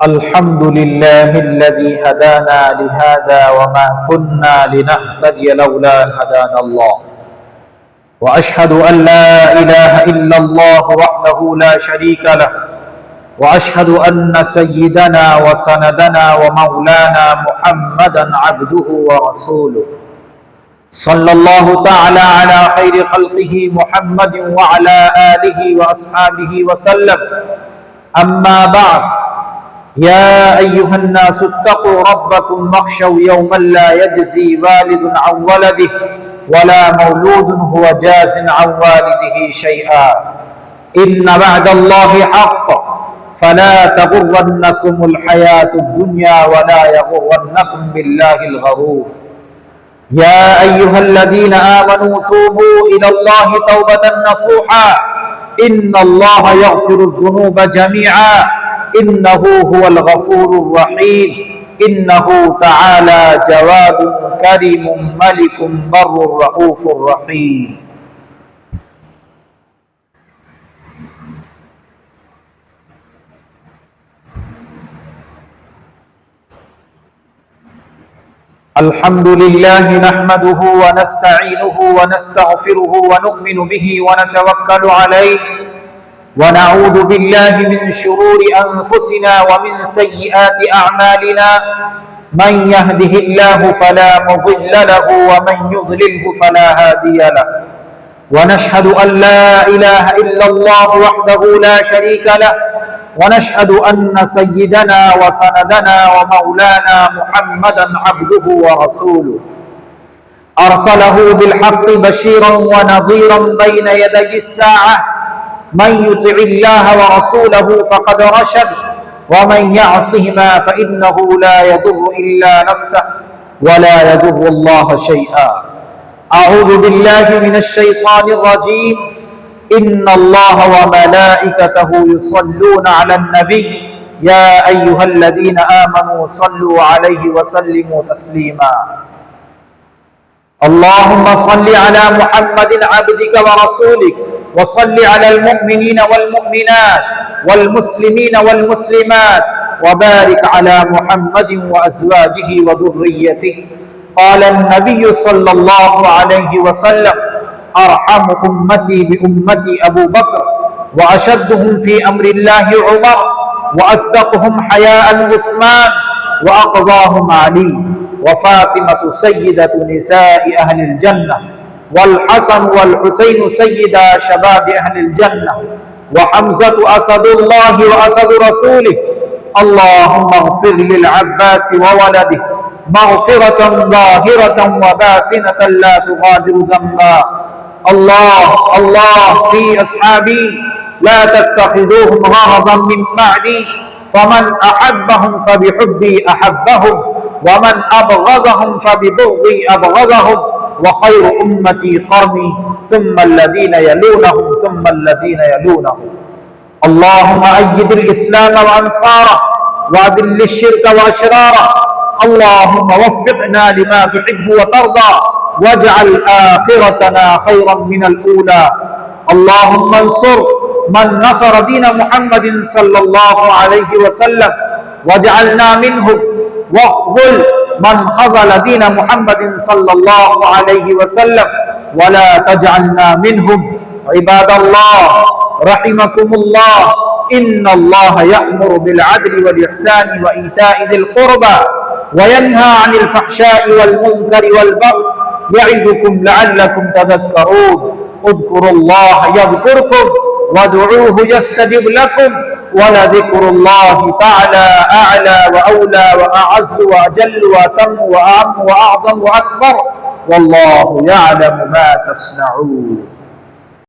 الحمد لله الذي هدانا لهذا وما كنا لنهتدي لولا أن هدانا الله، وأشهد أن لا إله إلا الله وحده لا شريك له، وأشهد أن سيدنا وسندنا ومولانا محمدا عبده ورسوله، صلى الله تعالى على خير خلقه محمد وعلى آله وأصحابه وسلم. أما بعد، يا أيها الناس اتقوا ربكم واخشوا يوما لا يجزي والد عن ولده ولا مولود هو جاز عن والده شيئا، إن وعد الله حق فلا تغرنكم الحياة الدنيا ولا يغرنكم بالله الغرور. يا أيها الذين آمنوا توبوا إلى الله توبة نصوحا، إن الله يغفر الذنوب جميعا إنه هو الغفور الرحيم، إنه تعالى جواد كريم ملك بر رؤوف رحيم. الحمد لله نحمده ونستعينه ونستغفره ونؤمن به ونتوكل عليه، ونعوذ بالله من شرور أنفسنا ومن سيئات أعمالنا، من يهده الله فلا مضل له ومن يضلله فلا هادي له، ونشهد أن لا إله إلا الله وحده لا شريك له، ونشهد أن سيدنا وسندنا ومولانا محمدا عبده ورسوله، أرسله بالحق بشيرا ونظيرا بين يدي الساعة، من يطع الله ورسوله فقد رشد، ومن يعصهما فإنه لا يضر إلا نفسه ولا يضر الله شيئا. أعوذ بالله من الشيطان الرجيم، إن الله وملائكته يصلون على النبي يا أيها الذين آمنوا صلوا عليه وسلموا تسليما. اللهم صل على محمد عبدك ورسولك، وصل على المؤمنين والمؤمنات والمسلمين والمسلمات، وبارك على محمد وأزواجه وذريته. قال النبي صلى الله عليه وسلم: أرحم أمتي بأمتي أبو بكر، وأشدهم في أمر الله عمر، وأصدقهم حياء عثمان، وأقضاهم علي، وفاطمة سيدة نساء أهل الجنة، والحسن والحسين سيدا شباب أهل الجنة، وحمزة أسد الله وأسد رسوله. اللهم اغفر للعباس وولده مغفرة ظاهرة وباطنة لا تغادر ذنبا. الله في أصحابي لا تتخذوهم غرضا من بعدي، فمن أحبهم فبحبي أحبهم، ومن أبغضهم فببغضي أبغضهم، وخير أمتي قرني ثم الذين يلونهم ثم الذين يلونهم. اللهم أيد الإسلام وأنصاره، وأذل الشرك وأشراره. اللهم وفقنا لما تحب وترضى، واجعل آخرتنا خيرا من الأولى. اللهم انصر من نصر دين محمد صلى الله عليه وسلم واجعلنا منهم، واخذل من خذل دين محمد صلى الله عليه وسلم ولا تجعلنا منهم. عباد الله رحمكم الله، إن الله يأمر بالعدل والإحسان وإيتاء ذي القربى، وينهى عن الفحشاء والمنكر والبغي، يعظكم لعلكم تذكرون. اذكروا الله يذكركم، وادعوه يستجب لكم، ولذكر الله تعالى أعلى وأولى وأعز وأجل وأتم وأعم وأعظم وأكبر، والله يعلم ما تصنعون.